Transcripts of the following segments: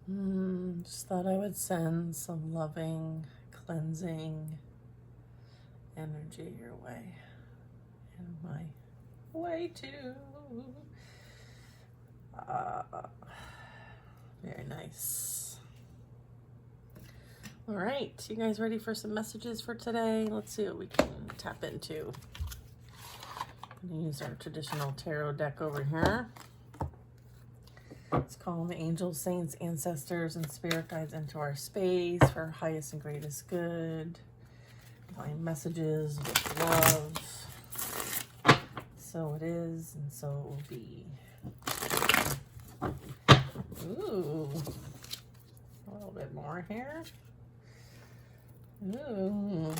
Just thought I would send some loving, cleansing energy your way. And my way too. Very nice. All right, you guys ready for some messages for today? Let's see what we can tap into. I'm going to use our traditional tarot deck over here. Let's call the angels, saints, ancestors, and spirit guides into our space for our highest and greatest good. Find messages with love. So it is, and so it will be. Ooh, a little bit more here. Ooh,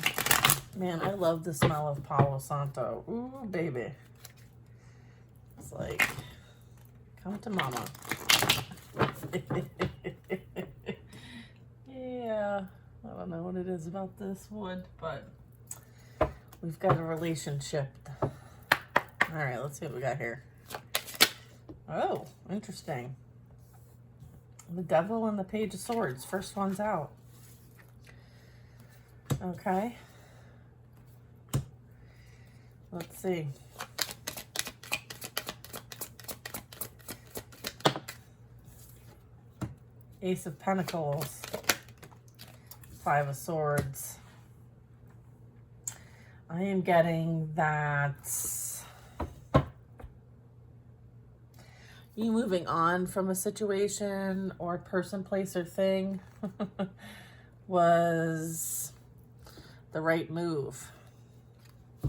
man, I love the smell of Palo Santo. Ooh, baby. It's like, come to mama. Yeah, I don't know what it is about this wood, but we've got a relationship. All right, let's see what we got here. Oh, interesting. The Devil and the Page of Swords. First one's out. Okay. Let's see. Ace of Pentacles. Five of Swords. I am getting that you moving on from a situation or person, place, or thing was the right move.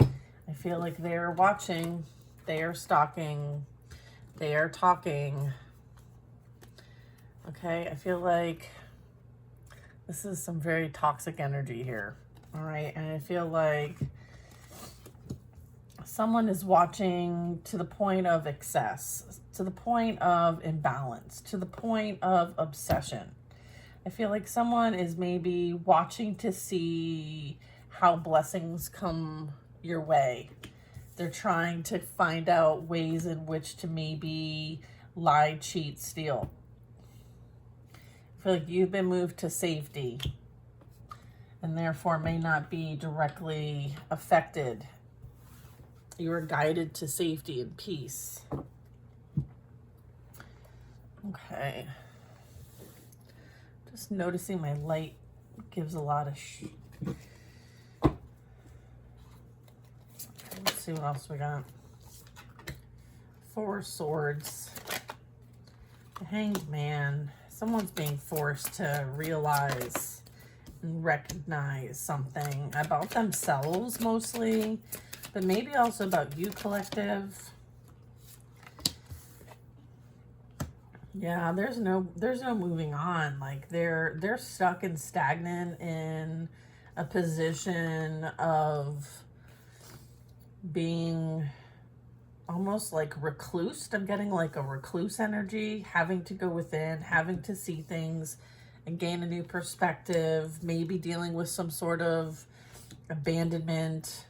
I feel like they're watching, they are stalking, they are talking. Okay, I feel like this is some very toxic energy here. All right, and I feel like someone is watching to the point of excess, to the point of imbalance, to the point of obsession. I feel like someone is maybe watching to see how blessings come your way. They're trying to find out ways in which to maybe lie, cheat, steal. I feel like you've been moved to safety and therefore may not be directly affected. You are guided to safety and peace. Okay. Just noticing my light gives a lot of let's see what else we got. Four Swords. The Hanged Man. Someone's being forced to realize and recognize something about themselves mostly, but maybe also about you, collective. Yeah, there's no moving on. Like they're stuck and stagnant in a position of being almost like reclused. I'm getting like a recluse energy, having to go within, having to see things and gain a new perspective, maybe dealing with some sort of abandonment.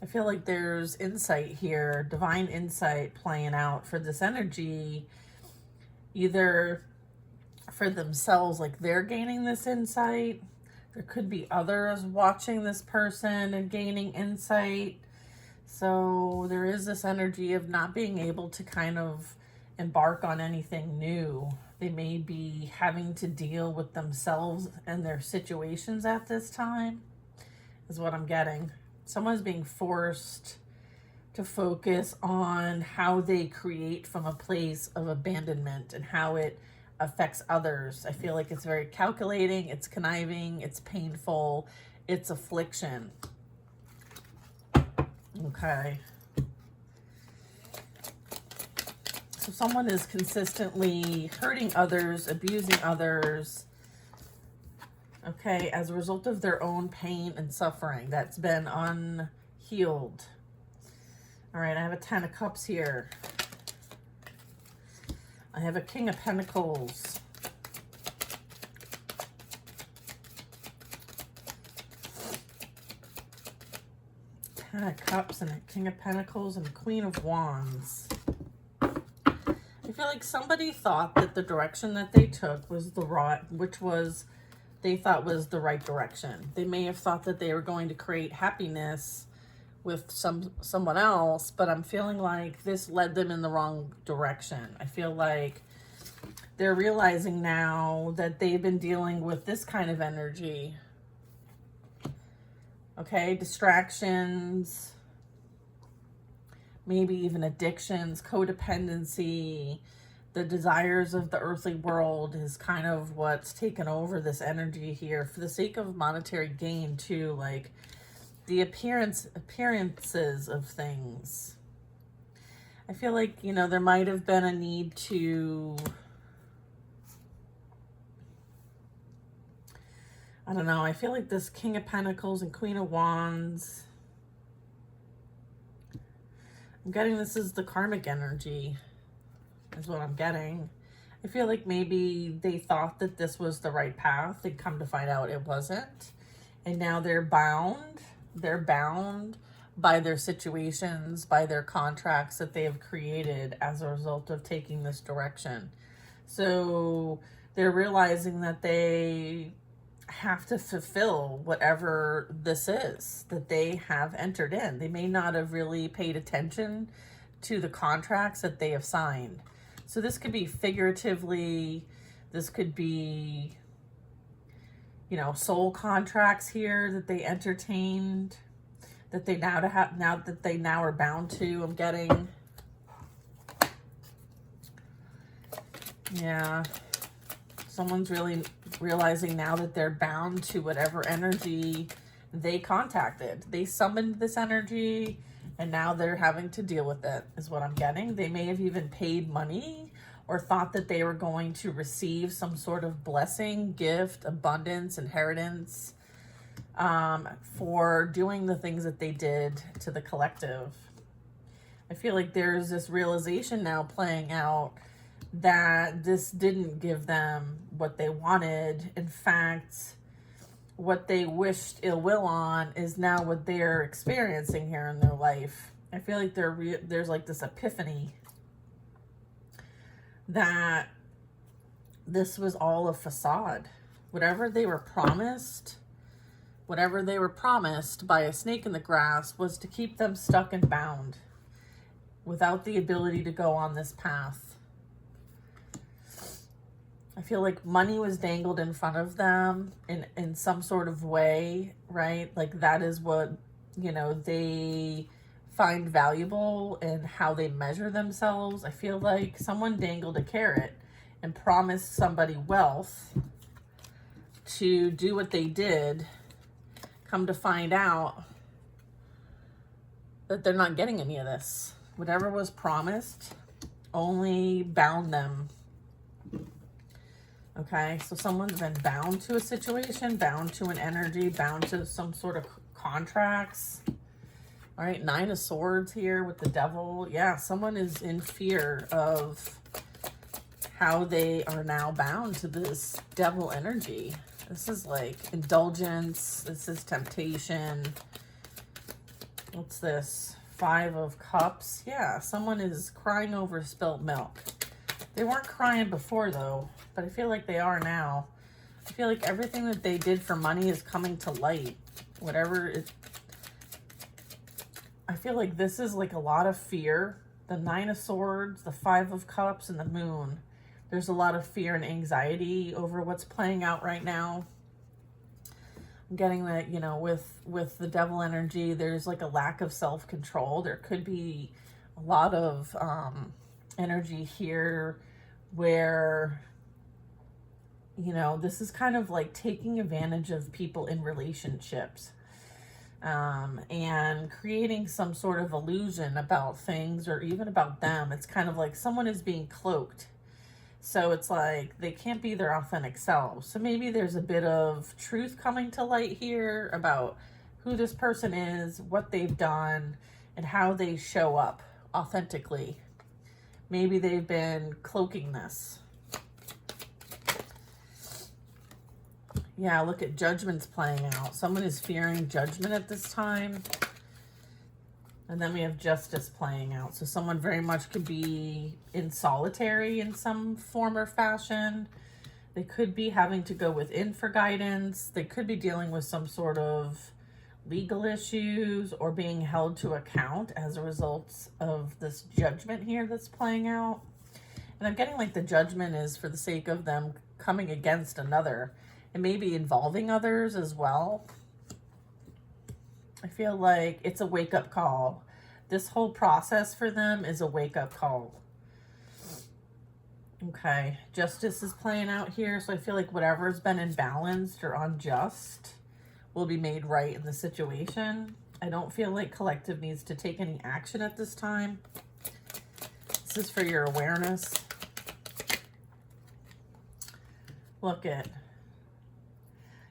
I feel like there's insight here, divine insight playing out for this energy, either for themselves, like they're gaining this insight. There could be others watching this person and gaining insight. So there is this energy of not being able to kind of embark on anything new. They may be having to deal with themselves and their situations at this time, is what I'm getting. Someone's being forced to focus on how they create from a place of abandonment and how it affects others. I feel like it's very calculating, it's conniving, it's painful, it's affliction. Okay. So someone is consistently hurting others, abusing others, okay, as a result of their own pain and suffering that's been unhealed. All right, I have a 10 of Cups here. I have a King of Pentacles. Ten of Cups and a King of Pentacles and a Queen of Wands. I feel like somebody thought that the direction that they took was the right, which was they thought was the right direction. They may have thought that they were going to create happiness with someone else, but I'm feeling like this led them in the wrong direction. I feel like they're realizing now that they've been dealing with this kind of energy. Okay, distractions, maybe even addictions, codependency, the desires of the earthly world is kind of what's taken over this energy here for the sake of monetary gain too, like the appearances of things. I feel like, you know, there might have been a need to, I don't know, I feel like this King of Pentacles and Queen of Wands, I'm getting this is the karmic energy, is what I'm getting. I feel like maybe they thought that this was the right path. They come to find out it wasn't. And now they're bound. They're bound by their situations, by their contracts that they have created as a result of taking this direction. So they're realizing that they have to fulfill whatever this is that they have entered in. They may not have really paid attention to the contracts that they have signed. So this could be figuratively, this could be, you know, soul contracts here that they entertained, that they now are bound to. I'm getting, yeah, someone's really realizing now that they're bound to whatever energy they contacted. They summoned this energy and now they're having to deal with it, is what I'm getting. They may have even paid money or thought that they were going to receive some sort of blessing, gift, abundance, inheritance, for doing the things that they did to the collective. I feel like there's this realization now playing out that this didn't give them what they wanted. In fact, what they wished ill will on is now what they're experiencing here in their life. I feel like there's like this epiphany that this was all a facade. Whatever they were promised by a snake in the grass was to keep them stuck and bound without the ability to go on this path. I feel like money was dangled in front of them in some sort of way, right? Like that is what, you know, they find valuable in how they measure themselves. I feel like someone dangled a carrot and promised somebody wealth to do what they did. Come to find out that they're not getting any of this. Whatever was promised only bound them. Okay, so someone's been bound to a situation, bound to an energy, bound to some sort of contracts. All right, 9 of Swords here with the Devil. Yeah, someone is in fear of how they are now bound to this devil energy. This is like indulgence. This is temptation. What's this? 5 of Cups. Yeah, someone is crying over spilt milk. They weren't crying before, though, but I feel like they are now. I feel like everything that they did for money is coming to light. I feel like this is like a lot of fear. The 9 of Swords, the 5 of Cups, and the Moon. There's a lot of fear and anxiety over what's playing out right now. I'm getting that, you know, with the devil energy, there's like a lack of self-control. There could be a lot of energy here where, you know, this is kind of like taking advantage of people in relationships, and creating some sort of illusion about things or even about them. It's kind of like someone is being cloaked. So it's like they can't be their authentic selves. So maybe there's a bit of truth coming to light here about who this person is, what they've done, and how they show up authentically. Maybe they've been cloaking this. Yeah, look at Judgment's playing out. Someone is fearing judgment at this time. And then we have justice playing out. So someone very much could be in solitary in some form or fashion. They could be having to go within for guidance. They could be dealing with some sort of legal issues or being held to account as a result of this judgment here that's playing out. And I'm getting like the judgment is for the sake of them coming against another and maybe involving others as well. I feel like it's a wake-up call. This whole process for them is a wake-up call. Okay, justice is playing out here, so I feel like whatever's been imbalanced or unjust will be made right in the situation. I don't feel like collective needs to take any action at this time. This is for your awareness. Look at,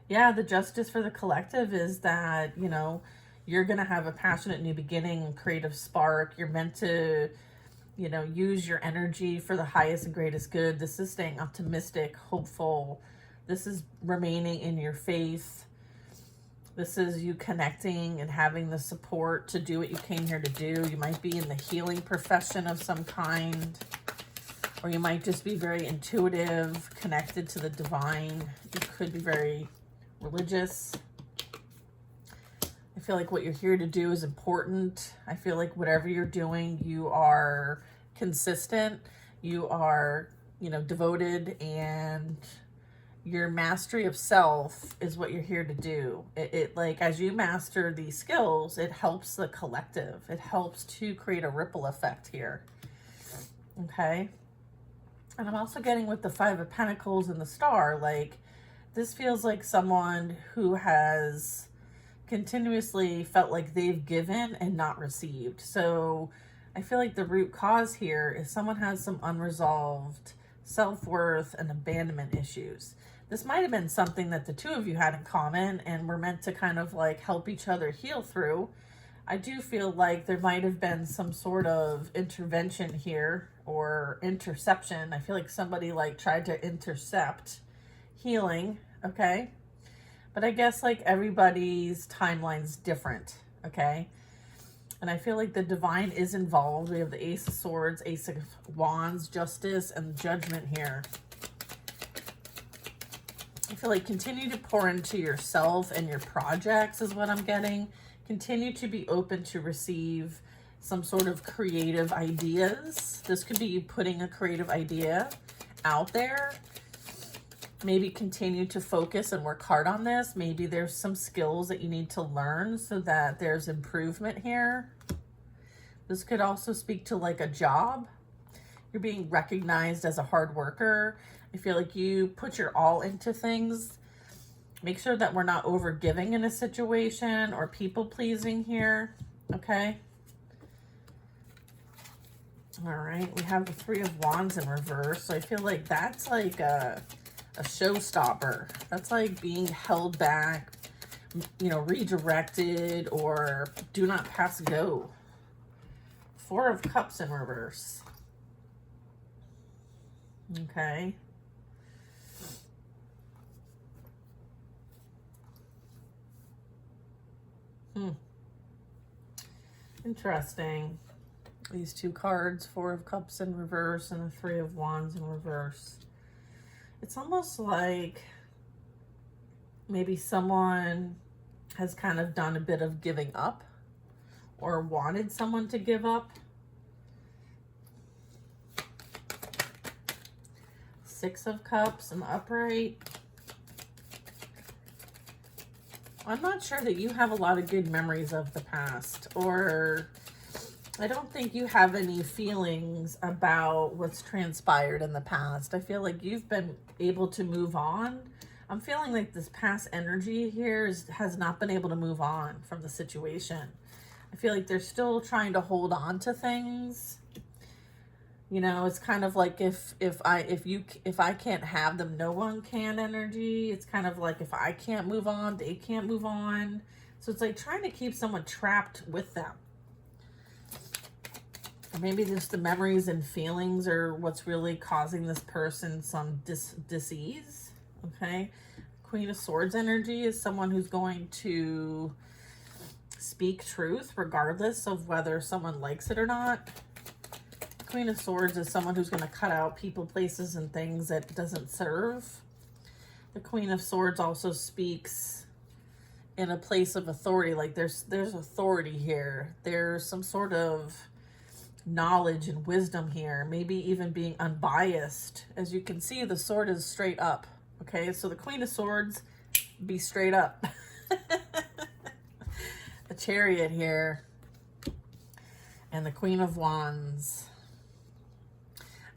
yeah, the justice for the collective is that, you know, you're going to have a passionate new beginning, creative spark. You're meant to, you know, use your energy for the highest and greatest good. This is staying optimistic, hopeful. This is remaining in your faith. This is you connecting and having the support to do what you came here to do. You might be in the healing profession of some kind, or you might just be very intuitive, connected to the divine. You could be very religious. I feel like what you're here to do is important. I feel like whatever you're doing, you are consistent. You are, you know, devoted, and your mastery of self is what you're here to do. It like, as you master these skills, it helps the collective. It helps to create a ripple effect here. Okay. And I'm also getting with the Five of Pentacles and the Star, like this feels like someone who has continuously felt like they've given and not received. So I feel like the root cause here is someone has some unresolved self-worth and abandonment issues. This might have been something that the two of you had in common and were meant to kind of like help each other heal through. I do feel like there might have been some sort of intervention here or interception. I feel like somebody like tried to intercept healing, okay? But I guess like everybody's timeline's different, okay? And I feel like the divine is involved. We have the Ace of Swords, Ace of Wands, Justice, and Judgment here. I feel like continue to pour into yourself and your projects is what I'm getting. Continue to be open to receive some sort of creative ideas. This could be you putting a creative idea out there. Maybe continue to focus and work hard on this. Maybe there's some skills that you need to learn so that there's improvement here. This could also speak to like a job. You're being recognized as a hard worker. I feel like you put your all into things. Make sure that we're not over giving in a situation or people pleasing here. Okay. All right. We have the Three of Wands in reverse. So I feel like that's like a showstopper. That's like being held back, you know, redirected, or do not pass go. Four of Cups in reverse. Okay. Interesting. These two cards, Four of Cups in reverse and the Three of Wands in reverse. It's almost like maybe someone has kind of done a bit of giving up or wanted someone to give up. Six of Cups in the upright. I'm not sure that you have a lot of good memories of the past, or I don't think you have any feelings about what's transpired in the past. I feel like you've been able to move on. I'm feeling like this past energy here has not been able to move on from the situation. I feel like they're still trying to hold on to things. You know, it's kind of like if I can't have them, no one can energy. It's kind of like if I can't move on, they can't move on. So it's like trying to keep someone trapped with them. Or maybe just the memories and feelings are what's really causing this person some dis-ease. Okay. Queen of Swords energy is someone who's going to speak truth regardless of whether someone likes it or not. Queen of Swords is someone who's going to cut out people, places, and things that doesn't serve. The Queen of Swords also speaks in a place of authority. Like there's authority here. There's some sort of knowledge and wisdom here. Maybe even being unbiased. As you can see, the sword is straight up. Okay, so the Queen of Swords, be straight up. The Chariot here. And the Queen of Wands.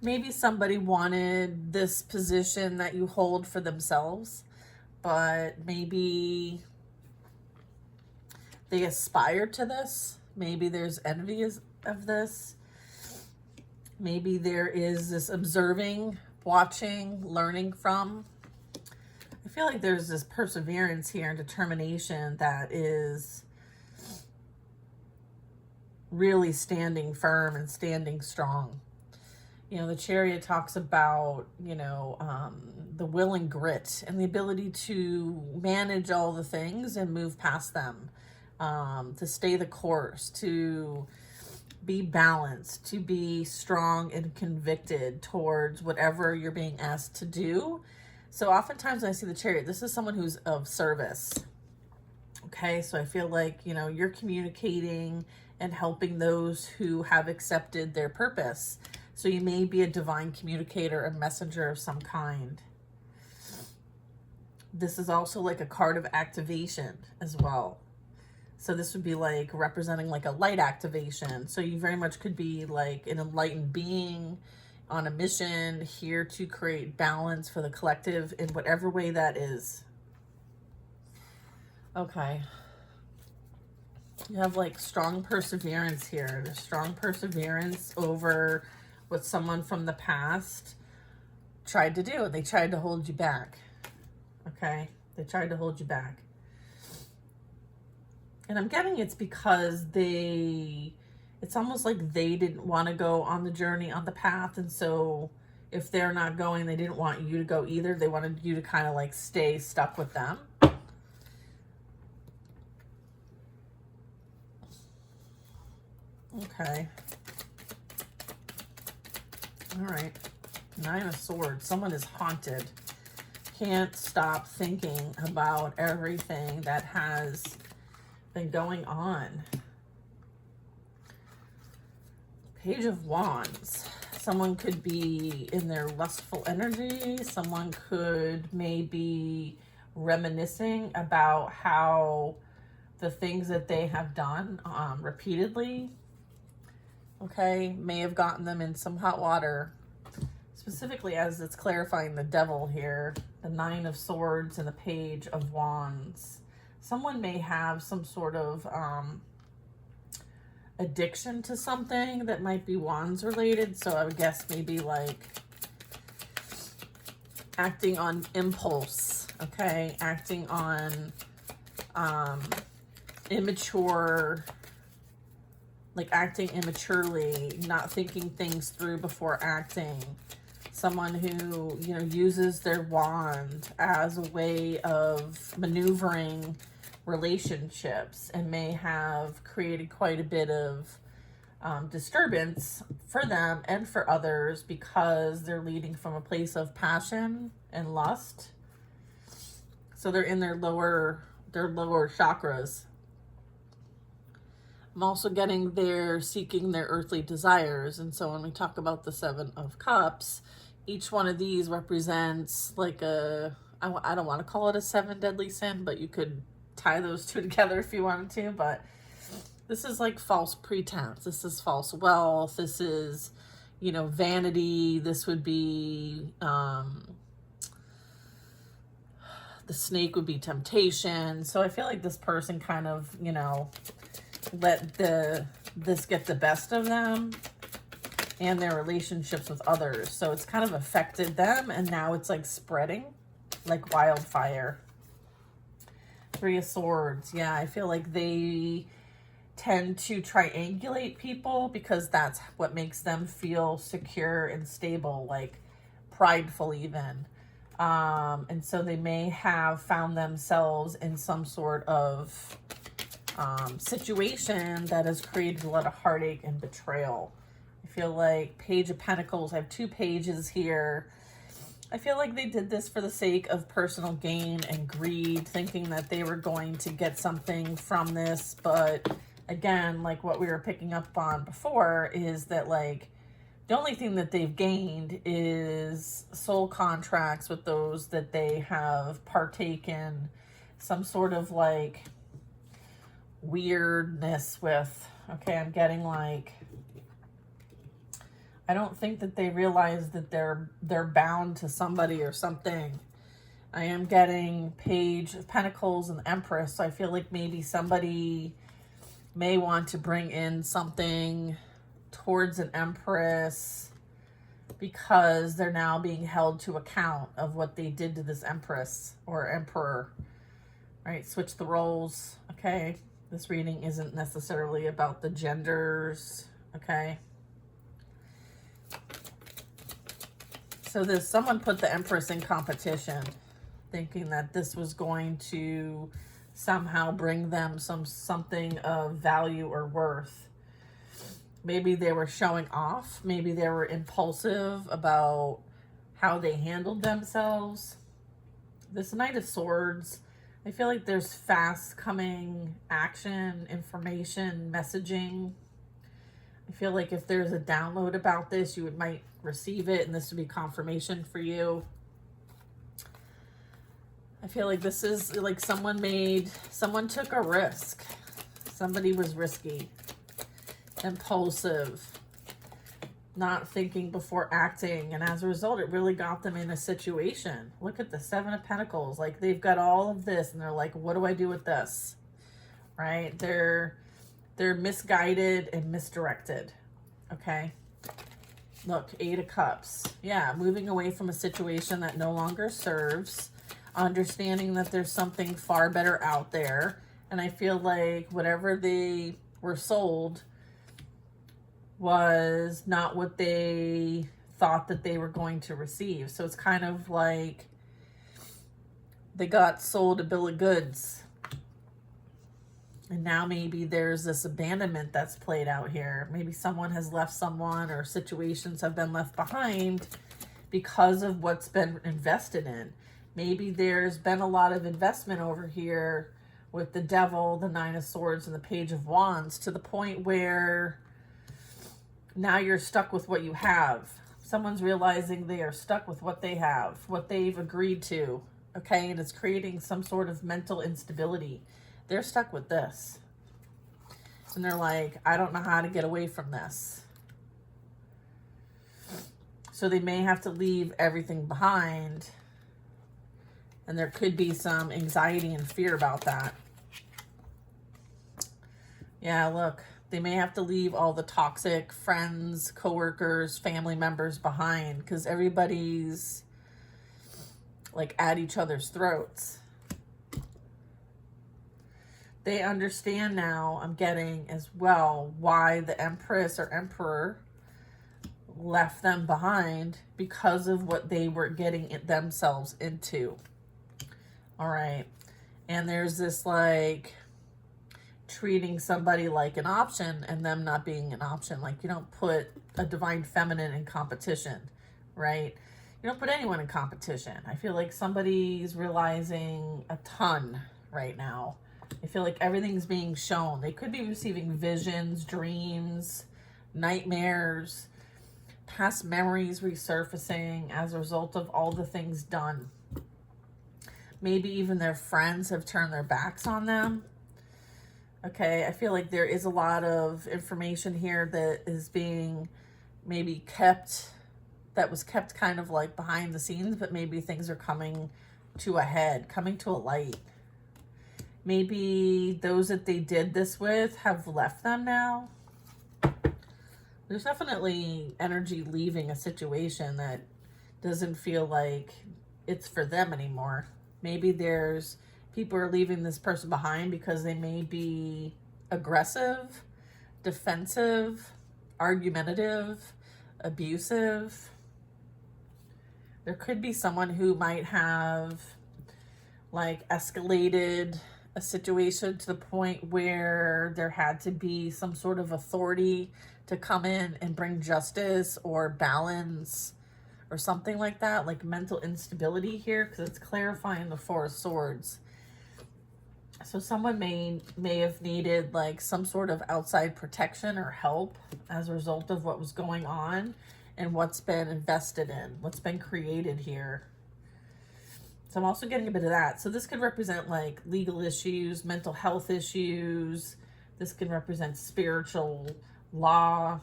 Maybe somebody wanted this position that you hold for themselves, but maybe they aspire to this. Maybe there's envy of this. Maybe there is this observing, watching, learning from. I feel like there's this perseverance here and determination that is really standing firm and standing strong. You know, the Chariot talks about, you know, the will and grit and the ability to manage all the things and move past them, to stay the course, to be balanced, to be strong and convicted towards whatever you're being asked to do. So oftentimes when I see the Chariot, this is someone who's of service. Okay, so I feel like, you know, you're communicating and helping those who have accepted their purpose. So you may be a divine communicator, a messenger of some kind. This is also like a card of activation as well. So this would be like representing like a light activation. So you very much could be like an enlightened being on a mission, here to create balance for the collective in whatever way that is. Okay. You have like strong perseverance here. There's strong perseverance over what someone from the past tried to do. They tried to hold you back. Okay? They tried to hold you back. And I'm getting it's because it's almost like they didn't want to go on the journey, on the path. And so if they're not going, they didn't want you to go either. They wanted you to kind of like stay stuck with them. Okay. All right. 9 of Swords. Someone is haunted. Can't stop thinking about everything that has been going on. Page of Wands. Someone could be in their lustful energy. Someone could maybe reminiscing about how the things that they have done repeatedly, okay, may have gotten them in some hot water. Specifically as it's clarifying the Devil here, the 9 of Swords and the Page of Wands. Someone may have some sort of addiction to something that might be wands related. So I would guess maybe like acting on impulse, okay? Acting on immature, like acting immaturely, not thinking things through before acting. Someone who, you know, uses their wand as a way of maneuvering relationships and may have created quite a bit of disturbance for them and for others because they're leading from a place of passion and lust. So they're in their lower chakras. I'm also getting they're seeking their earthly desires. And so when we talk about the 7 of Cups, each one of these represents like I don't want to call it a 7 deadly sin, but you could tie those two together if you wanted to. But this is like false pretense. This is false wealth. This is, you know, vanity. This would be, the snake would be temptation. So I feel like this person kind of, you know, let this get the best of them and their relationships with others. So it's kind of affected them, and now it's like spreading like wildfire. 3 of Swords. Yeah, I feel like they tend to triangulate people because that's what makes them feel secure and stable, like prideful even. And so they may have found themselves in some sort of situation that has created a lot of heartache and betrayal. I feel like Page of Pentacles, I have 2 pages here. I feel like they did this for the sake of personal gain and greed, thinking that they were going to get something from this. But again, like what we were picking up on before, is that like the only thing that they've gained is soul contracts with those that they have partaken some sort of like weirdness with. Okay, I'm getting like, I don't think that they realize that they're bound to somebody or something. I am getting Page of Pentacles and Empress, so I feel like maybe somebody may want to bring in something towards an Empress because they're now being held to account of what they did to this Empress or Emperor. Right, switch the roles. Okay, this reading isn't necessarily about the genders. Okay. So there's someone put the Empress in competition, thinking that this was going to somehow bring them something of value or worth. Maybe they were showing off. Maybe they were impulsive about how they handled themselves. This Knight of Swords, I feel like there's fast coming action, information, messaging. I feel like if there's a download about this, you might receive it, and this would be confirmation for you. I feel like this is like someone took a risk. Somebody was risky, impulsive, not thinking before acting, and as a result, it really got them in a situation. Look at the 7 of Pentacles. Like, they've got all of this, and they're like, what do I do with this? Right? They're misguided and misdirected. Okay? Look, 8 of Cups. Yeah, moving away from a situation that no longer serves, understanding that there's something far better out there, and I feel like whatever they were sold was not what they thought that they were going to receive. So it's kind of like they got sold a bill of goods. And now maybe there's this abandonment that's played out here. Maybe someone has left someone, or situations have been left behind because of what's been invested in. Maybe there's been a lot of investment over here with the Devil, the 9 of Swords, and the Page of Wands, to the point where now you're stuck with what you have. Someone's realizing they are stuck with what they have, what they've agreed to, okay? And it's creating some sort of mental instability. They're stuck with this. And they're like, I don't know how to get away from this. So they may have to leave everything behind. And there could be some anxiety and fear about that. Yeah, look. They may have to leave all the toxic friends, coworkers, family members behind, because everybody's like at each other's throats. They understand now, I'm getting as well, why the Empress or Emperor left them behind, because of what they were getting themselves into. All right. And there's this like treating somebody like an option and them not being an option. Like, you don't put a divine feminine in competition, right? You don't put anyone in competition. I feel like somebody's realizing a ton right now. I feel like everything's being shown. They could be receiving visions, dreams, nightmares, past memories resurfacing as a result of all the things done. Maybe even their friends have turned their backs on them. Okay, I feel like there is a lot of information here that is being maybe kept, that was kept kind of like behind the scenes, but maybe things are coming to a head, coming to a light. Maybe those that they did this with have left them now. There's definitely energy leaving a situation that doesn't feel like it's for them anymore. Maybe there's people are leaving this person behind because they may be aggressive, defensive, argumentative, abusive. There could be someone who might have like escalated a situation to the point where there had to be some sort of authority to come in and bring justice or balance or something like that, like mental instability here, because it's clarifying the Four of Swords. So someone may have needed like some sort of outside protection or help as a result of what was going on and what's been invested in, what's been created here. So I'm also getting a bit of that. So this could represent like legal issues, mental health issues. This can represent spiritual law.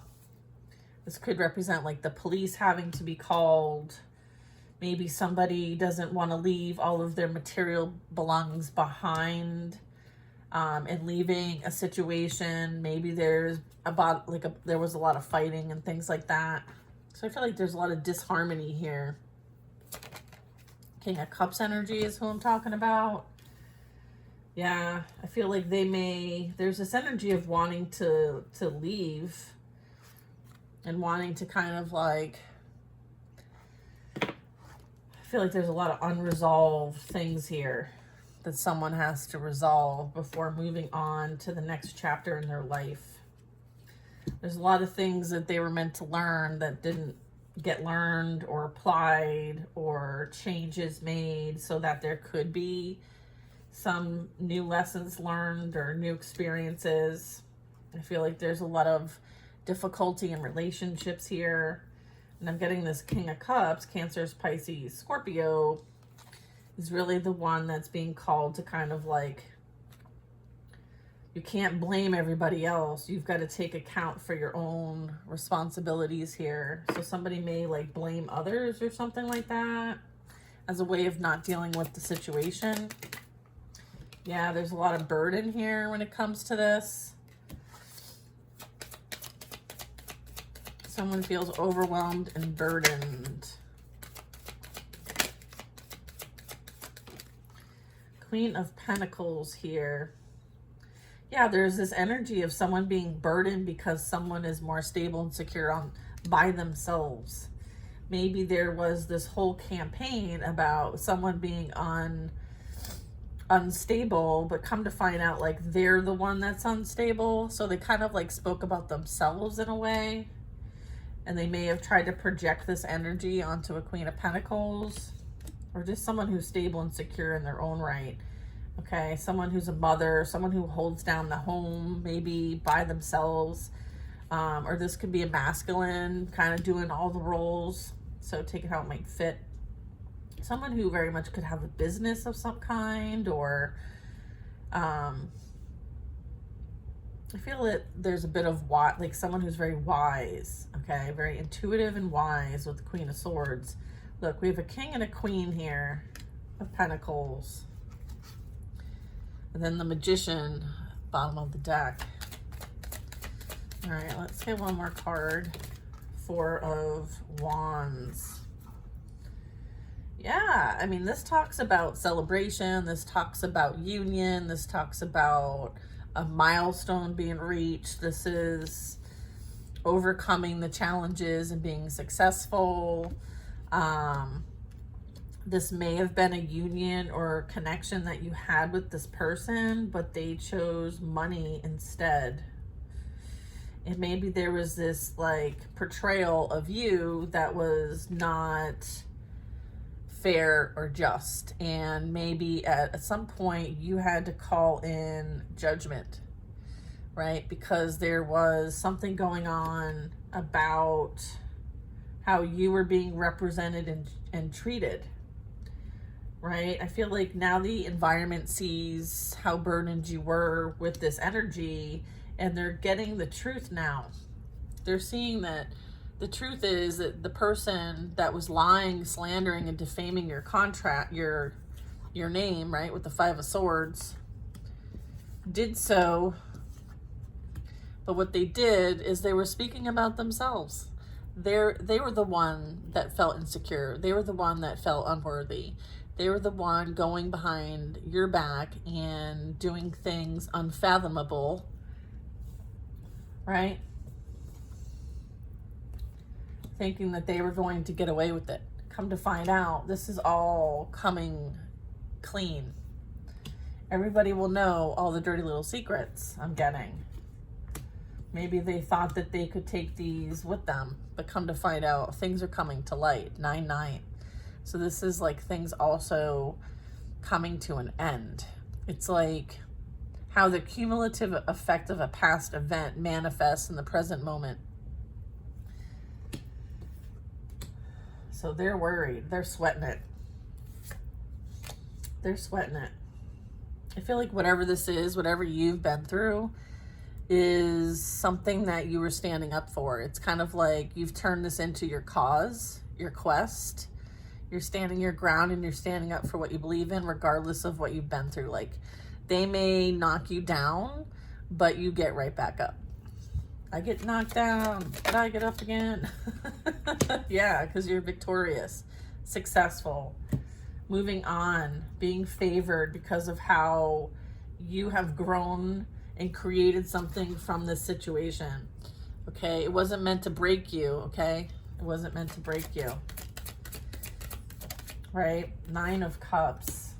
This could represent like the police having to be called. Maybe somebody doesn't want to leave all of their material belongings behind and leaving a situation. Maybe there's there was a lot of fighting and things like that. So I feel like there's a lot of disharmony here. King of Cups energy is who I'm talking about. Yeah, I feel like there's this energy of wanting to leave and wanting to kind of like, I feel like there's a lot of unresolved things here that someone has to resolve before moving on to the next chapter in their life. There's a lot of things that they were meant to learn that didn't get learned or applied, or changes made so that there could be some new lessons learned or new experiences. I feel like there's a lot of difficulty in relationships here. And I'm getting this King of Cups, Cancers, Pisces, Scorpio, is really the one that's being called to kind of like, you can't blame everybody else. You've got to take account for your own responsibilities here. So somebody may like blame others or something like that as a way of not dealing with the situation. Yeah, there's a lot of burden here when it comes to this. Someone feels overwhelmed and burdened. Queen of Pentacles here. Yeah, there's this energy of someone being burdened because someone is more stable and secure by themselves. Maybe there was this whole campaign about someone being unstable, but come to find out like they're the one that's unstable. So they kind of like spoke about themselves in a way. And they may have tried to project this energy onto a Queen of Pentacles, or just someone who's stable and secure in their own right. Okay, someone who's a mother, someone who holds down the home, maybe by themselves. Or this could be a masculine kind of doing all the roles. So take it how it might fit. Someone who very much could have a business of some kind, or I feel that there's a bit of like someone who's very wise, okay, very intuitive and wise with the Queen of Swords. Look, we have a king and a queen here of Pentacles. And then the Magician, bottom of the deck. All right, let's get one more card. Four of Wands. Yeah, I mean, this talks about celebration. This talks about union. This talks about a milestone being reached. This is overcoming the challenges and being successful. This may have been a union or connection that you had with this person, but they chose money instead. And maybe there was this like portrayal of you that was not fair or just, and maybe at some point you had to call in judgment, right? Because there was something going on about how you were being represented and treated, right? I feel like now the environment sees how burdened you were with this energy, and they're getting the truth now. They're seeing that the truth is that the person that was lying, slandering, and defaming your contract, your name, right, with the Five of Swords, did so. But what they did is they were speaking about themselves. They were the one that felt insecure. They were the one that felt unworthy. They were the one going behind your back and doing things unfathomable, right? Thinking that they were going to get away with it. Come to find out, this is all coming clean. Everybody will know all the dirty little secrets I'm getting. Maybe they thought that they could take these with them, but come to find out, things are coming to light. 9-9. So this is like things also coming to an end. It's like how the cumulative effect of a past event manifests in the present moment. So they're worried. They're sweating it. They're sweating it. I feel like whatever this is, whatever you've been through, is something that you were standing up for. It's kind of like you've turned this into your cause, your quest. You're standing your ground and you're standing up for what you believe in, regardless of what you've been through. Like, they may knock you down, but you get right back up. I get knocked down, but I get up again. Yeah, because you're victorious, successful, moving on, being favored because of how you have grown and created something from this situation. Okay, it wasn't meant to break you, okay? It wasn't meant to break you. Right? 9 of Cups.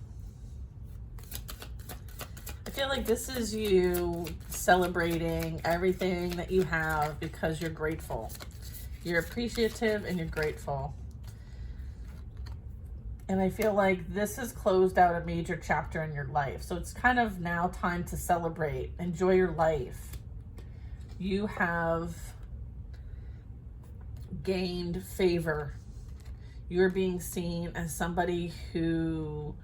I feel like this is you celebrating everything that you have because you're grateful. You're appreciative and you're grateful. And I feel like this has closed out a major chapter in your life. So it's kind of now time to celebrate. Enjoy your life. You have gained favor. You're being seen as somebody who,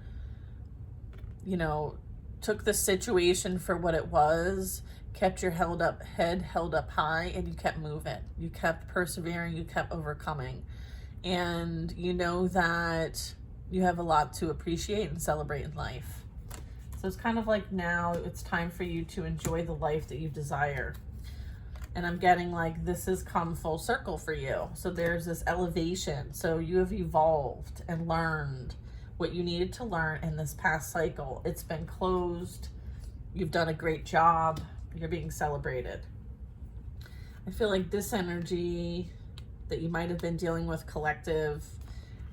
you know, took the situation for what it was, kept your head held up high, and you kept moving. You kept persevering, you kept overcoming. And you know that you have a lot to appreciate and celebrate in life. So it's kind of like now it's time for you to enjoy the life that you desire. And I'm getting like this has come full circle for you. So there's this elevation. So you have evolved and learned what you needed to learn in this past cycle. It's been closed. You've done a great job. You're being celebrated. I feel like this energy that you might have been dealing with, collective,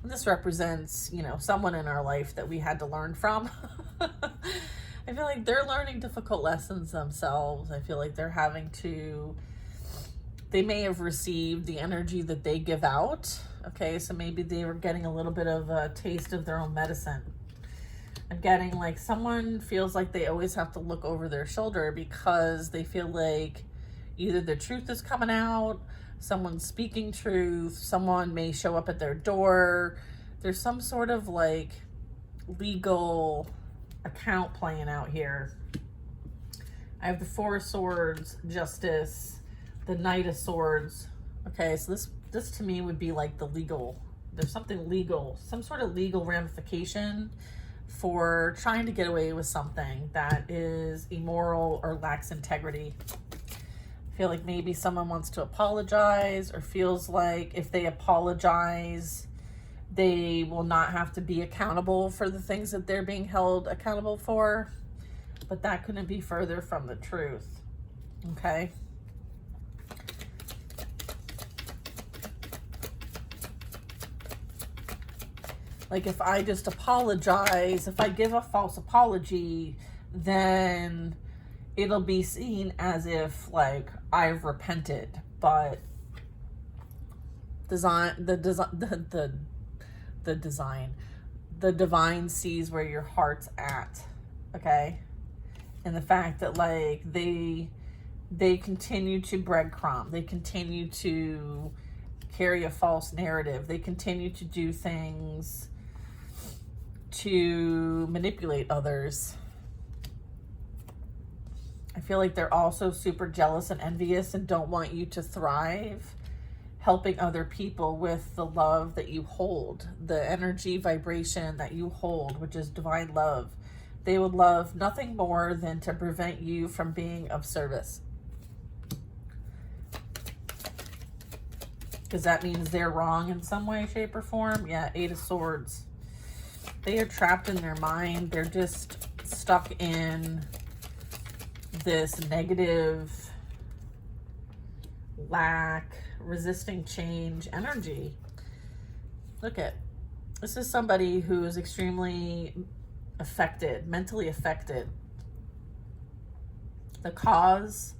this represents, you know, someone in our life that we had to learn from. I feel like they're learning difficult lessons themselves. I feel like they're having to, they may have received the energy that they give out. Okay, so maybe they were getting a little bit of a taste of their own medicine. I'm getting like someone feels like they always have to look over their shoulder because they feel like either the truth is coming out, someone's speaking truth, someone may show up at their door. There's some sort of like legal account playing out here. I have the 4 of Swords, Justice, the Knight of Swords. Okay, so this to me would be like the legal. There's something legal, some sort of legal ramification for trying to get away with something that is immoral or lacks integrity. I feel like maybe someone wants to apologize or feels like if they apologize, they will not have to be accountable for the things that they're being held accountable for. But that couldn't be further from the truth. Okay? Like if I just apologize, if I give a false apology, then it'll be seen as if like I've repented. But the divine sees where your heart's at. Okay? And the fact that like they continue to breadcrumb, they continue to carry a false narrative, they continue to do things to manipulate others. I feel like they're also super jealous and envious and don't want you to thrive, helping other people with the love that you hold, the energy vibration that you hold, which is divine love. They would love nothing more than to prevent you from being of service. Because that means they're wrong in some way, shape, or form. Yeah, 8 of Swords. They are trapped in their mind. They're just stuck in this negative, lack, resisting change energy. Look at, this is somebody who is extremely affected, mentally affected. The cause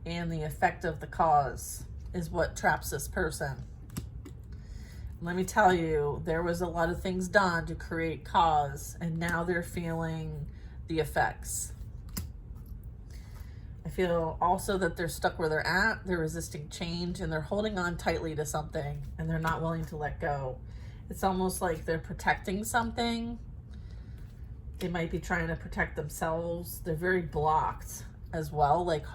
and the effect of the cause is what traps this person. Let me tell you, there was a lot of things done to create cause, and now they're feeling the effects. I feel also that they're stuck where they're at, they're resisting change, and they're holding on tightly to something, and they're not willing to let go. It's almost like they're protecting something. They might be trying to protect themselves. They're very blocked as well, like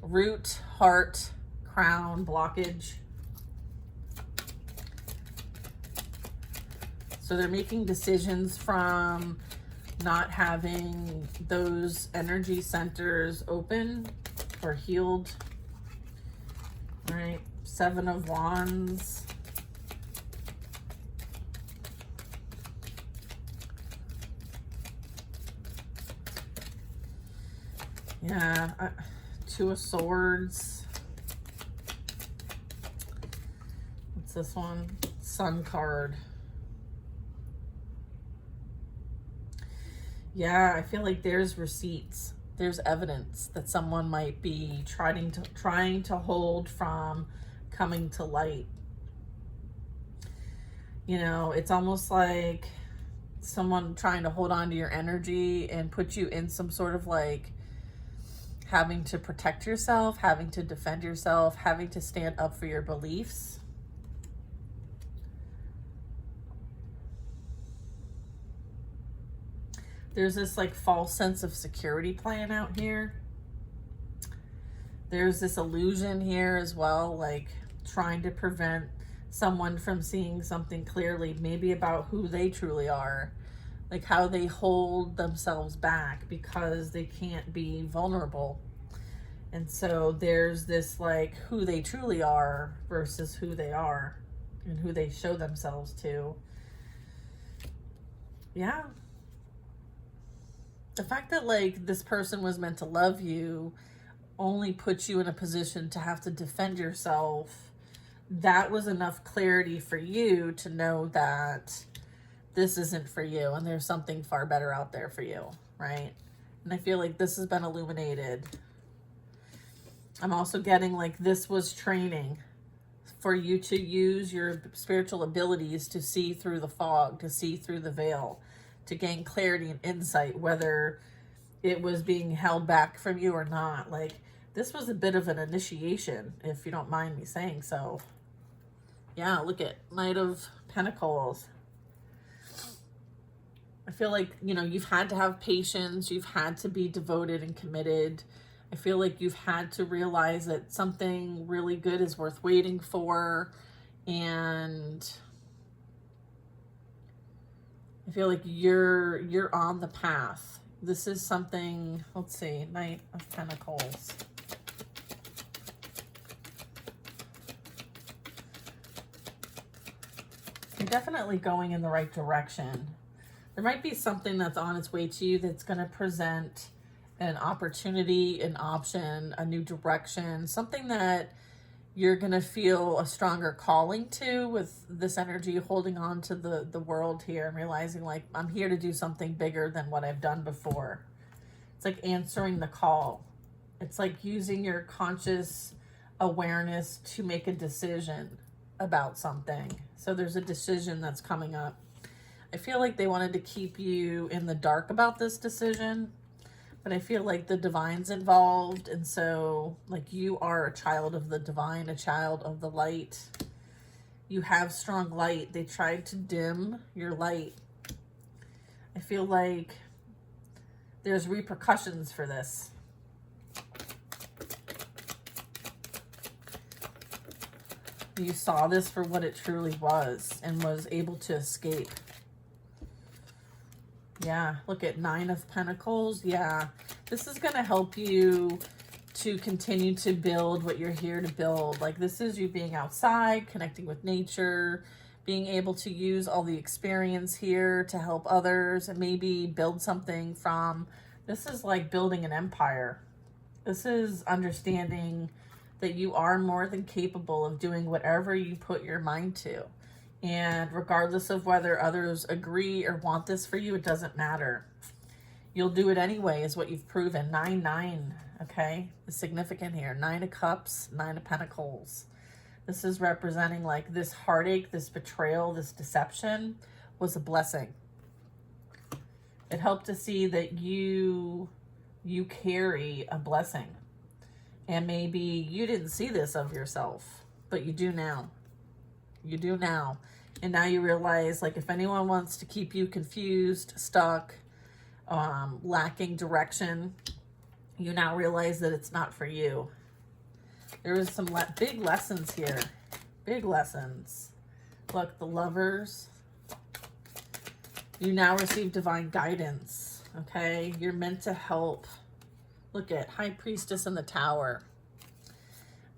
root, heart, crown, blockage. So they're making decisions from not having those energy centers open or healed. All right, 7 of Wands. Yeah, 2 of Swords. What's this one? Sun card. Yeah, I feel like there's receipts. There's evidence that someone might be trying to hold from coming to light. You know, it's almost like someone trying to hold on to your energy and put you in some sort of like having to protect yourself, having to defend yourself, having to stand up for your beliefs. There's this like false sense of security playing out here. There's this illusion here as well, like trying to prevent someone from seeing something clearly, maybe about who they truly are, like how they hold themselves back because they can't be vulnerable. And so there's this like who they truly are versus who they are and who they show themselves to. Yeah. The fact that like this person was meant to love you only puts you in a position to have to defend yourself. That was enough clarity for you to know that this isn't for you and there's something far better out there for you, right? And I feel like this has been illuminated. I'm also getting like this was training for you to use your spiritual abilities to see through the fog, to see through the veil, to gain clarity and insight, whether it was being held back from you or not. Like this was a bit of an initiation, if you don't mind me saying so. Yeah, look at Knight of Pentacles. I feel like, you know, you've had to have patience. You've had to be devoted and committed. I feel like you've had to realize that something really good is worth waiting for. And I feel like you're on the path. This is something, let's see, Knight of Pentacles. You're definitely going in the right direction. There might be something that's on its way to you that's going to present an opportunity, an option, a new direction, something that you're going to feel a stronger calling to with this energy, holding on to the world here and realizing like, I'm here to do something bigger than what I've done before. It's like answering the call. It's like using your conscious awareness to make a decision about something. So there's a decision that's coming up. I feel like they wanted to keep you in the dark about this decision, but I feel like the divine's involved. And so like you are a child of the divine, a child of the light. You have strong light. They tried to dim your light. I feel like there's repercussions for this. You saw this for what it truly was and was able to escape. Yeah, look at 9 of Pentacles. Yeah, this is going to help you to continue to build what you're here to build. Like this is you being outside, connecting with nature, being able to use all the experience here to help others and maybe build something from. This is like building an empire. This is understanding that you are more than capable of doing whatever you put your mind to. And regardless of whether others agree or want this for you, it doesn't matter. You'll do it anyway, is what you've proven. 9-9, okay? Is significant here. 9 of Cups, 9 of Pentacles. This is representing like this heartache, this betrayal, this deception was a blessing. It helped to see that you carry a blessing. And maybe you didn't see this of yourself, but you do now. You do now. And now you realize, like, if anyone wants to keep you confused, stuck, lacking direction, you now realize that it's not for you. There is some big lessons here. Big lessons. Look, the Lovers. You now receive divine guidance, okay? You're meant to help. Look at High Priestess in the Tower.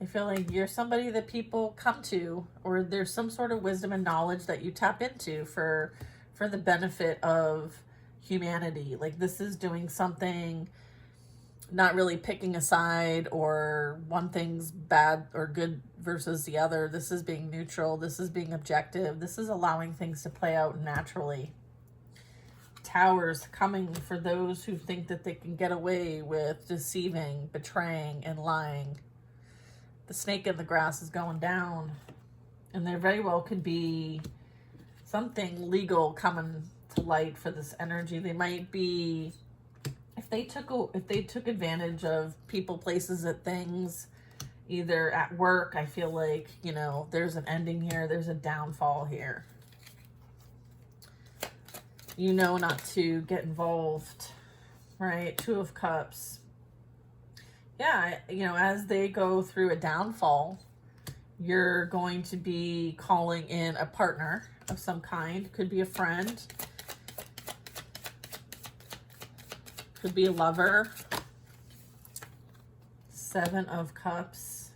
I feel like you're somebody that people come to, or there's some sort of wisdom and knowledge that you tap into for the benefit of humanity. Like, this is doing something, not really picking a side or one thing's bad or good versus the other. This is being neutral. This is being objective. This is allowing things to play out naturally. Towers coming for those who think that they can get away with deceiving, betraying, and lying. The snake in the grass is going down, and there very well could be something legal coming to light for this energy. They might be, if they took advantage of people, places, at things, either at work. I feel like, you know, there's an ending here. There's a downfall here. You know not to get involved, right? 2 of Cups. Yeah, you know, as they go through a downfall, you're going to be calling in a partner of some kind. Could be a friend. Could be a lover. 7 of Cups.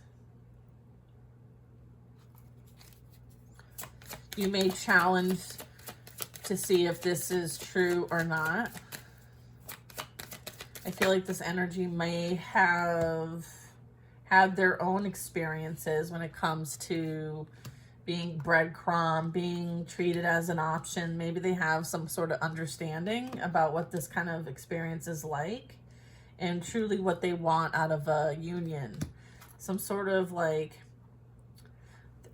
You may challenge to see if this is true or not. I feel like this energy may have had their own experiences when it comes to being breadcrumb, being treated as an option. Maybe they have some sort of understanding about what this kind of experience is like and truly what they want out of a union. Some sort of like,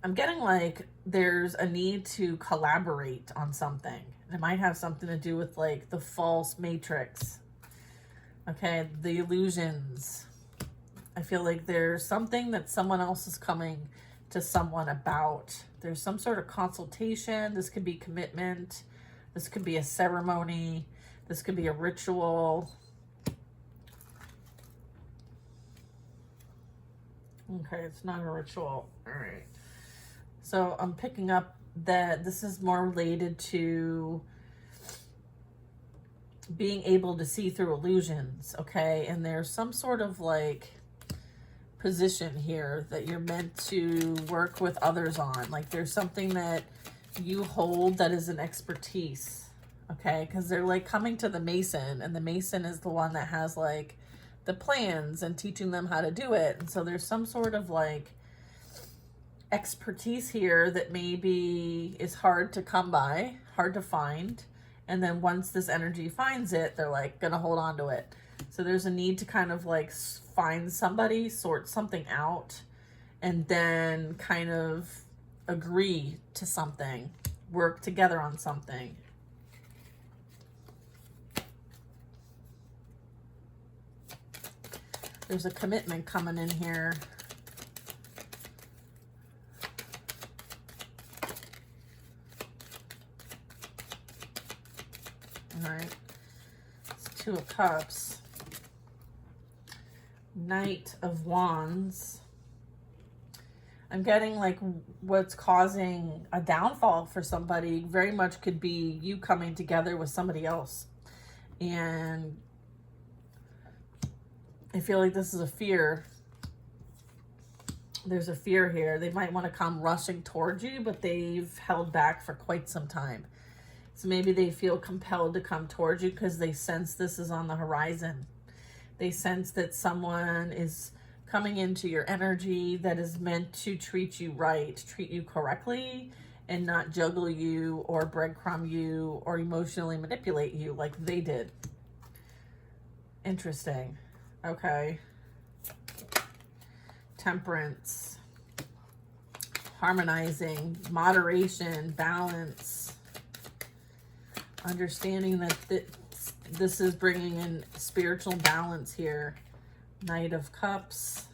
I'm getting like there's a need to collaborate on something. It might have something to do with like the false matrix. Okay, the illusions. I feel like there's something that someone else is coming to someone about. There's some sort of consultation. This could be commitment. This could be a ceremony. This could be a ritual. Okay, it's not a ritual. All right. So I'm picking up that this is more related to being able to see through illusions, okay? And there's some sort of like position here that you're meant to work with others on. Like there's something that you hold that is an expertise, okay? Because they're like coming to the Mason, and the Mason is the one that has like the plans and teaching them how to do it. And so there's some sort of like expertise here that maybe is hard to come by, hard to find. And then once this energy finds it, they're like gonna hold on to it. So there's a need to kind of like find somebody, sort something out, and then kind of agree to something, work together on something. There's a commitment coming in here. All right, it's 2 of Cups, Knight of Wands. I'm getting like what's causing a downfall for somebody very much could be you coming together with somebody else. And I feel like this is a fear. There's a fear here. They might want to come rushing towards you, but they've held back for quite some time. So maybe they feel compelled to come towards you because they sense this is on the horizon. They sense that someone is coming into your energy that is meant to treat you right, treat you correctly, and not juggle you or breadcrumb you or emotionally manipulate you like they did. Interesting. Okay. Temperance. Harmonizing. Moderation. Balance. Understanding that this is bringing in spiritual balance here. Knight of Cups.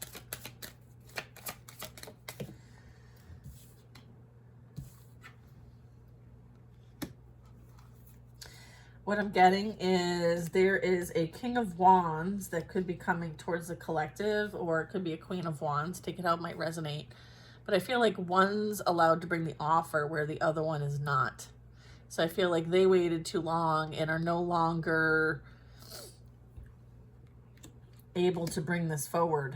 What I'm getting is there is a King of Wands that could be coming towards the collective, or it could be a Queen of Wands. Take it out, might resonate. But I feel like one's allowed to bring the offer where the other one is not. So I feel like they waited too long and are no longer able to bring this forward.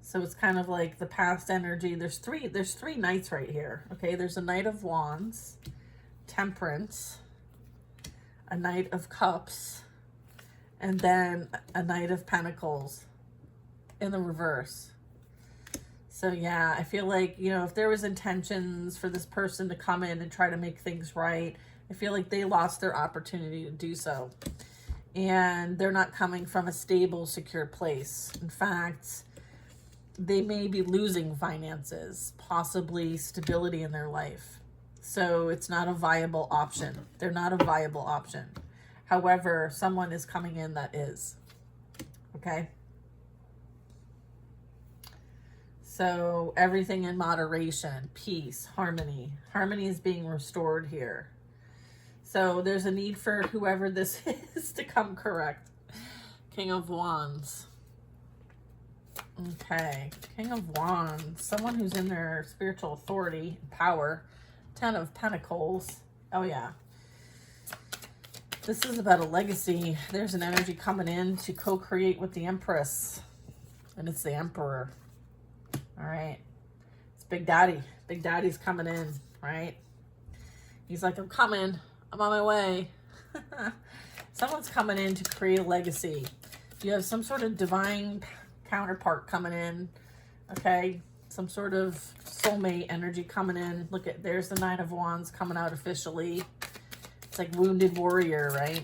So it's kind of like the past energy. There's three knights right here. Okay, there's a Knight of Wands, Temperance, a Knight of Cups, and then a Knight of Pentacles in the reverse. So yeah, I feel like, you know, if there was intentions for this person to come in and try to make things right, I feel like they lost their opportunity to do so. And they're not coming from a stable, secure place. In fact, they may be losing finances, possibly stability in their life. So it's not a viable option. They're not a viable option. However, someone is coming in that is. Okay? So everything in moderation, peace, harmony. Harmony is being restored here. So there's a need for whoever this is to come correct. King of Wands. Okay, King of Wands. Someone who's in their spiritual authority, power. 10 of Pentacles. Oh yeah. This is about a legacy. There's an energy coming in to co-create with the Empress. And it's the Emperor. All right. It's Big Daddy. Big Daddy's coming in, right? He's like, I'm coming. I'm on my way. Someone's coming in to create a legacy. You have some sort of divine counterpart coming in. Okay. Some sort of soulmate energy coming in. Look at, there's the Knight of Wands coming out officially. It's like wounded warrior, right?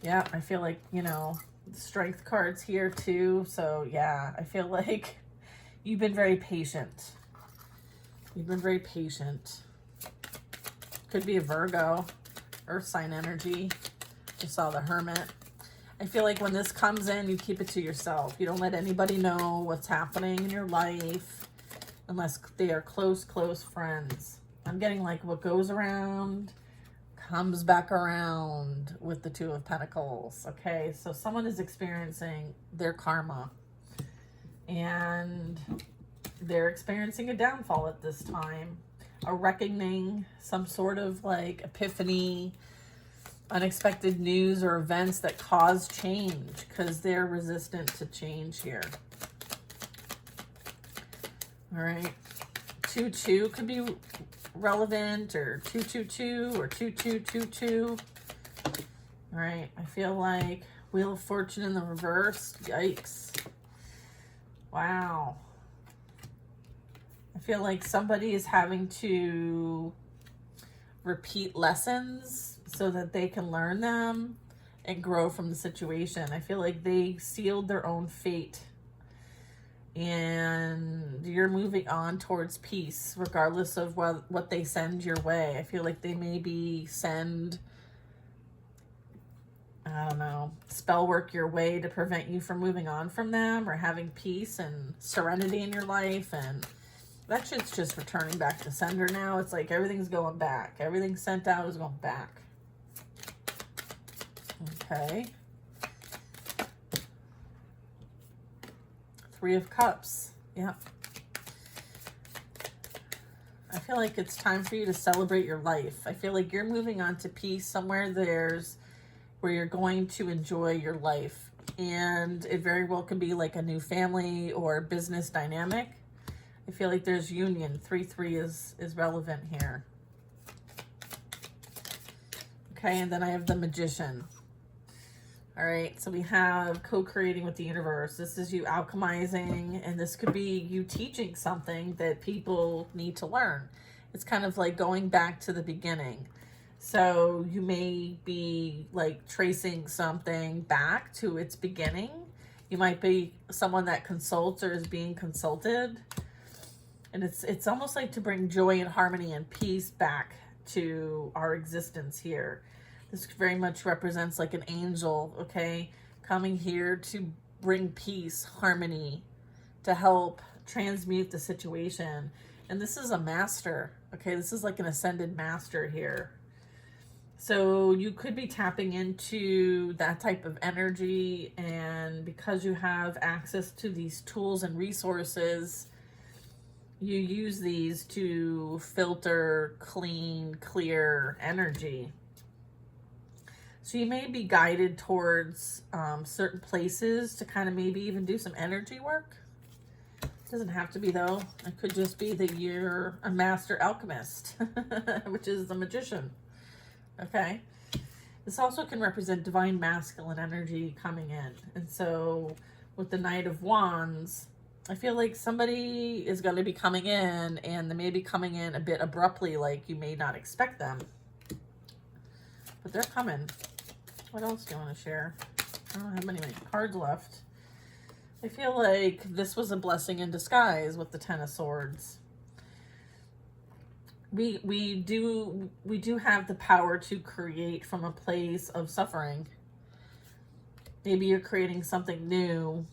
Yeah, I feel like, you know, strength cards here too. So yeah, I feel like you've been very patient. You've been very patient. Could be a Virgo, earth sign energy. You saw the Hermit. I feel like when this comes in, you keep it to yourself. You don't let anybody know what's happening in your life unless they are close friends. I'm getting like what goes around comes back around with the Two of Pentacles. Okay, so someone is experiencing their karma and they're experiencing a downfall at this time, a reckoning, some sort of like epiphany, unexpected news or events that cause change because they're resistant to change here. All right, 2-2 could be relevant, or 2-2-2 or 2-2-2-2. All right, I feel like Wheel of Fortune in the reverse. Yikes. Wow. I feel like somebody is having to repeat lessons so that they can learn them and grow from the situation. I feel like they sealed their own fate and you're moving on towards peace regardless of what they send your way. I feel like they maybe send, I don't know, spell work your way to prevent you from moving on from them or having peace and serenity in your life, and that shit's just returning back to sender now. It's like everything's going back. Everything sent out is going back. Okay. 3 of Cups. Yep. I feel like it's time for you to celebrate your life. I feel like you're moving on to peace somewhere where you're going to enjoy your life. And it very well could be like a new family or business dynamic. I feel like there's union. 3-3 is relevant here. Okay, and then I have the Magician. All right, so we have co-creating with the universe. This is you alchemizing, and this could be you teaching something that people need to learn. It's kind of like going back to the beginning. So you may be like tracing something back to its beginning. You might be someone that consults or is being consulted. And it's almost like to bring joy and harmony and peace back to our existence here. This very much represents like an angel, okay? Coming here to bring peace, harmony, to help transmute the situation. And this is a master, okay? This is like an ascended master here. So you could be tapping into that type of energy, and because you have access to these tools and resources, you use these to filter, clean, clear energy. So you may be guided towards certain places to kind of maybe even do some energy work. Doesn't have to be though. It could just be that you're a master alchemist, which is the magician. Okay. This also can represent divine masculine energy coming in. And so with the Knight of Wands, I feel like somebody is going to be coming in, and they may be coming in a bit abruptly, like you may not expect them. But they're coming. What else do you want to share? I don't have many cards left. I feel like this was a blessing in disguise with the Ten of Swords. We do have the power to create from a place of suffering. Maybe you're creating something new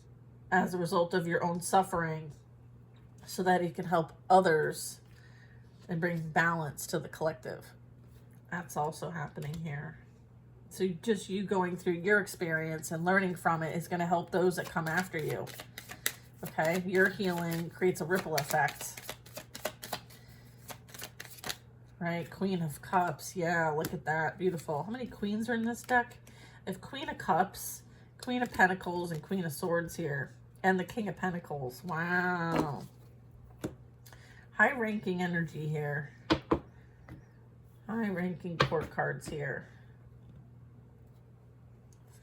as a result of your own suffering so that it can help others and bring balance to the collective. That's also happening here. So just you going through your experience and learning from it is going to help those that come after you. Okay? Your healing creates a ripple effect. Right? Queen of Cups. Yeah, look at that. Beautiful. How many queens are in this deck? I have Queen of Cups, Queen of Pentacles, and Queen of Swords here. And the King of Pentacles. Wow. High-ranking energy here. High-ranking court cards here.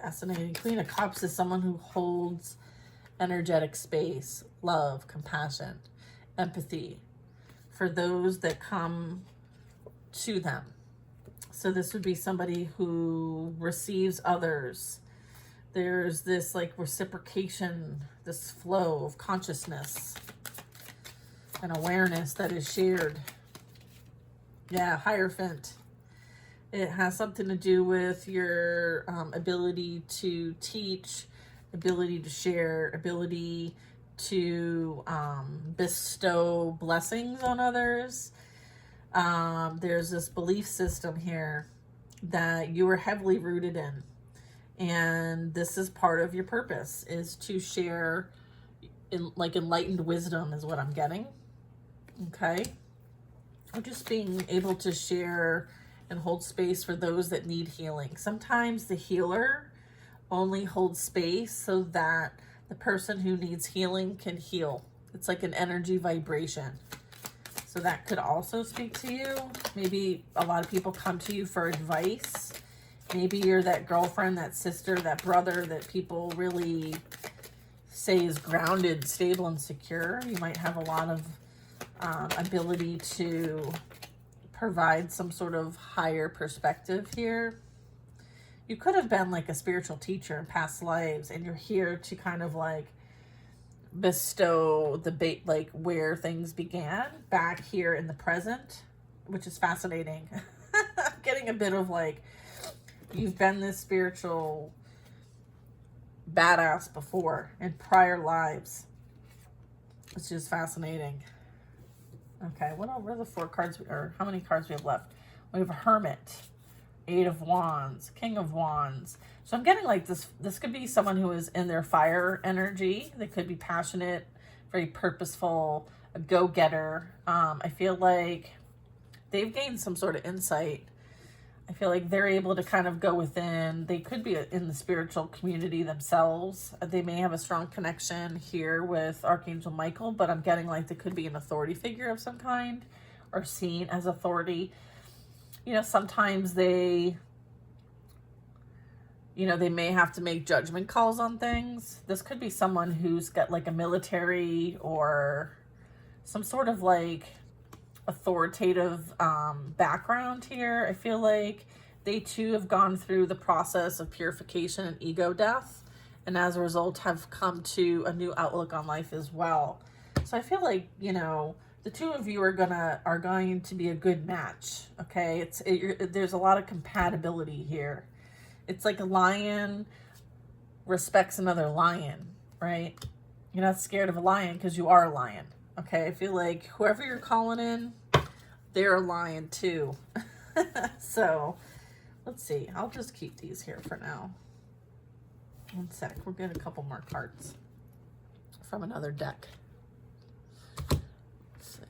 Fascinating. Queen of Cups is someone who holds energetic space, love, compassion, empathy for those that come to them. So this would be somebody who receives others. There's this like reciprocation, this flow of consciousness and awareness that is shared. Yeah, Hierophant. It has something to do with your ability to teach, ability to share, ability to bestow blessings on others. There's this belief system here that you are heavily rooted in. And this is part of your purpose, is to share like enlightened wisdom is what I'm getting. Okay. Or just being able to share and hold space for those that need healing. Sometimes the healer only holds space so that the person who needs healing can heal. It's like an energy vibration. So that could also speak to you. Maybe a lot of people come to you for advice. Maybe you're that girlfriend, that sister, that brother that people really say is grounded, stable, and secure. You might have a lot of ability to provide some sort of higher perspective here. You could have been like a spiritual teacher in past lives, and you're here to kind of like bestow the bait, like where things began back here in the present, which is fascinating. I'm getting a bit of like, you've been this spiritual badass before in prior lives. It's just fascinating. Okay, what are the 4 cards, or how many cards we have left? We have a Hermit, 8 of Wands, King of Wands. So I'm getting like this could be someone who is in their fire energy. They could be passionate, very purposeful, a go-getter. I feel like they've gained some sort of insight. I feel like they're able to kind of go within. They could be in the spiritual community themselves. They may have a strong connection here with Archangel Michael, but I'm getting like they could be an authority figure of some kind or seen as authority. You know, sometimes they, You know, they may have to make judgment calls on things. This could be someone who's got like a military or some sort of like authoritative background here. I feel like they too have gone through the process of purification and ego death, and as a result have come to a new outlook on life as well. So I feel like, you know, the two of you are going to be a good match. Okay, there's a lot of compatibility here. It's like a lion respects another lion, right? You're not scared of a lion because you are a lion. Okay, I feel like whoever you're calling in, they're a lion too. So let's see. I'll just keep these here for now. One sec. We'll get a couple more cards from another deck. Let's see.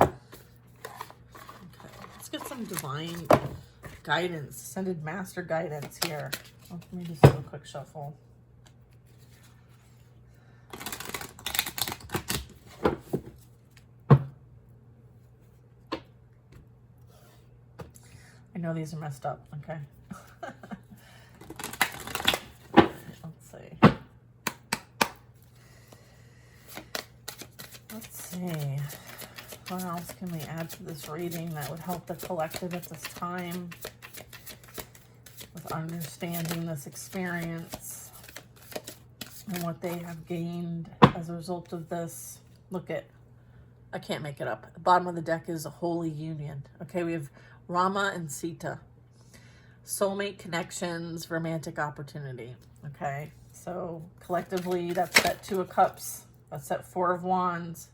Okay, let's get some divine guidance, ascended master guidance here. Let me just do a quick shuffle. I know these are messed up, okay? Let's see. Let's see. What else can we add to this reading that would help the collective at this time with understanding this experience and what they have gained as a result of this? Look at, I can't make it up. The bottom of the deck is a holy union. Okay, we have Rama and Sita. Soulmate connections, romantic opportunity. Okay, so collectively that's that Two of Cups. That's that Four of Wands.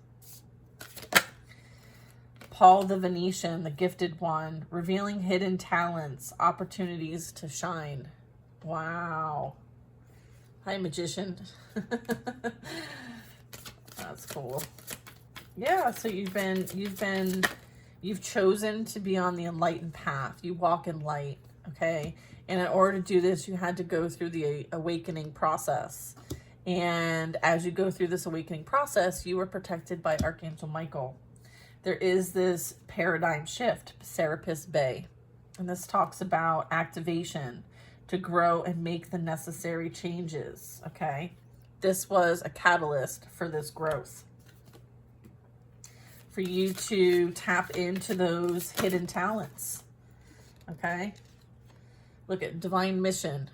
Paul the Venetian, the gifted one, revealing hidden talents, opportunities to shine. Wow. Hi, magician. That's cool. Yeah, so you've chosen to be on the enlightened path. You walk in light, okay? And in order to do this, you had to go through the awakening process. And as you go through this awakening process, you were protected by Archangel Michael. There is this paradigm shift, Serapis Bay. And this talks about activation to grow and make the necessary changes, okay? This was a catalyst for this growth, for you to tap into those hidden talents, okay? Look at divine mission,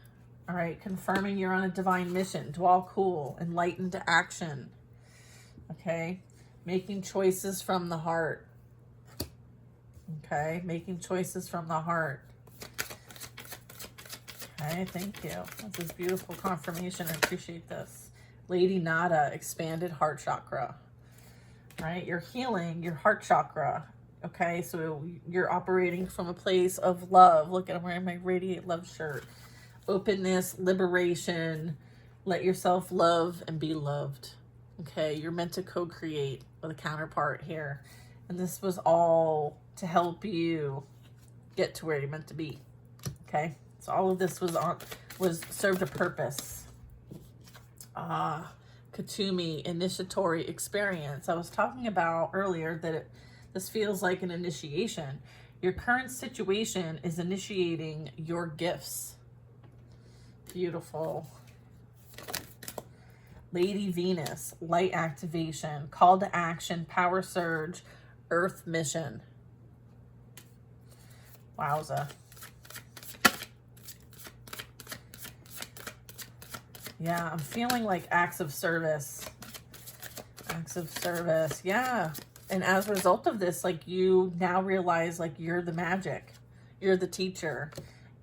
all right? Confirming you're on a divine mission. Dwell cool, enlightened to action, okay? Making choices from the heart, okay? Making choices from the heart. Okay, thank you. That's this beautiful confirmation. I appreciate this. Lady Nada, expanded heart chakra. Right? You're healing your heart chakra. Okay, so you're operating from a place of love. Look at, I'm wearing my Radiate Love shirt. Openness, liberation. Let yourself love and be loved. Okay, you're meant to co-create with a counterpart here. And this was all to help you get to where you're meant to be. Okay, so all of this was served a purpose. Katumi, initiatory experience. I was talking about earlier that this feels like an initiation. Your current situation is initiating your gifts. Beautiful. Lady Venus, light activation, call to action, power surge, earth mission. Wowza. Yeah, I'm feeling like acts of service. Acts of service, yeah. And as a result of this, like, you now realize, like, you're the magic. You're the teacher.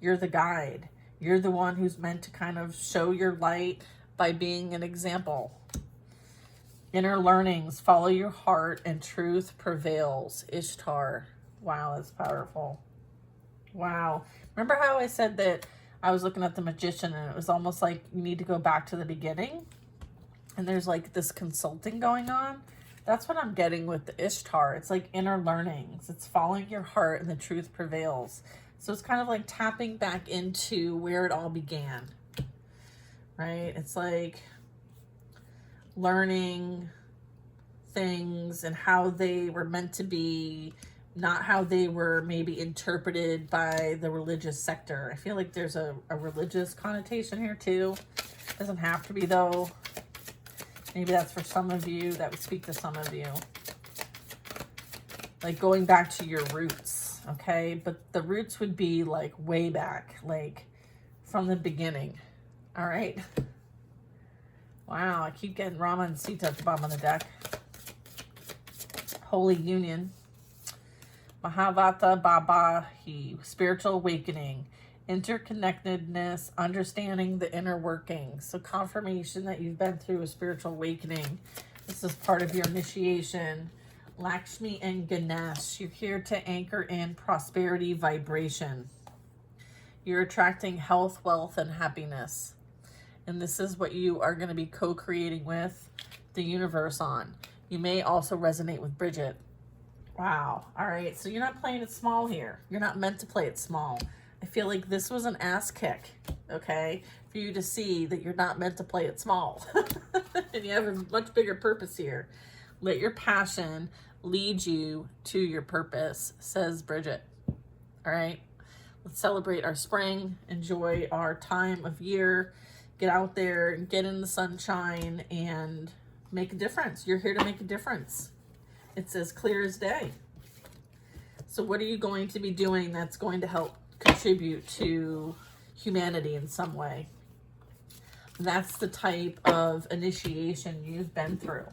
You're the guide. You're the one who's meant to kind of show your light by being an example. Inner learnings, follow your heart and truth prevails. Ishtar. Wow, that's powerful. Wow. Remember how I said that I was looking at the magician and it was almost like you need to go back to the beginning? And there's like this consulting going on. That's what I'm getting with the Ishtar. It's like inner learnings. It's following your heart and the truth prevails. So it's kind of like tapping back into where it all began, right? It's like learning things and how they were meant to be, not how they were maybe interpreted by the religious sector. I feel like there's a religious connotation here too. Doesn't have to be though. Maybe that's for some of you. That would speak to some of you. Like going back to your roots, okay? But the roots would be like way back, like from the beginning. All right. Wow, I keep getting Rama and Sita at the bottom of the deck. Holy Union. Mahavata Babahi, spiritual awakening, interconnectedness, understanding the inner workings. So confirmation that you've been through a spiritual awakening. This is part of your initiation. Lakshmi and Ganesh, you're here to anchor in prosperity vibration. You're attracting health, wealth, and happiness. And this is what you are going to be co-creating with the universe on. You may also resonate with Bridget. Wow. All right. So you're not playing it small here. You're not meant to play it small. I feel like this was an ass kick, okay, for you to see that you're not meant to play it small. And you have a much bigger purpose here. Let your passion lead you to your purpose, says Bridget. All right. Let's celebrate our spring. Enjoy our time of year. Get out there, get in the sunshine, and make a difference. You're here to make a difference. It's as clear as day. So what are you going to be doing that's going to help contribute to humanity in some way? That's the type of initiation you've been through.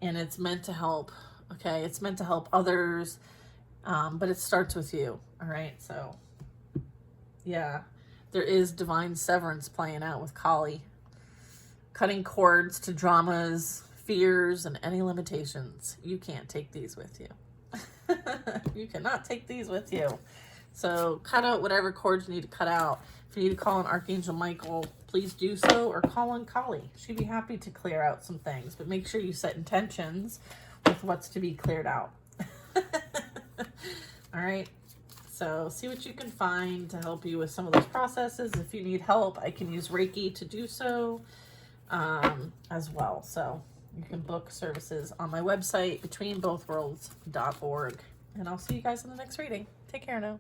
And it's meant to help, okay? It's meant to help others, but it starts with you, all right? So, yeah, there is divine severance playing out with Kali. Cutting cords to dramas, fears, and any limitations. You can't take these with you. You cannot take these with you. So cut out whatever cords you need to cut out. If you need to call on Archangel Michael, please do so, or call on Kali. She'd be happy to clear out some things, but make sure you set intentions with what's to be cleared out. All right. So see what you can find to help you with some of those processes. If you need help, I can use Reiki to do so as well. So you can book services on my website, betweenbothworlds.org. And I'll see you guys in the next reading. Take care now.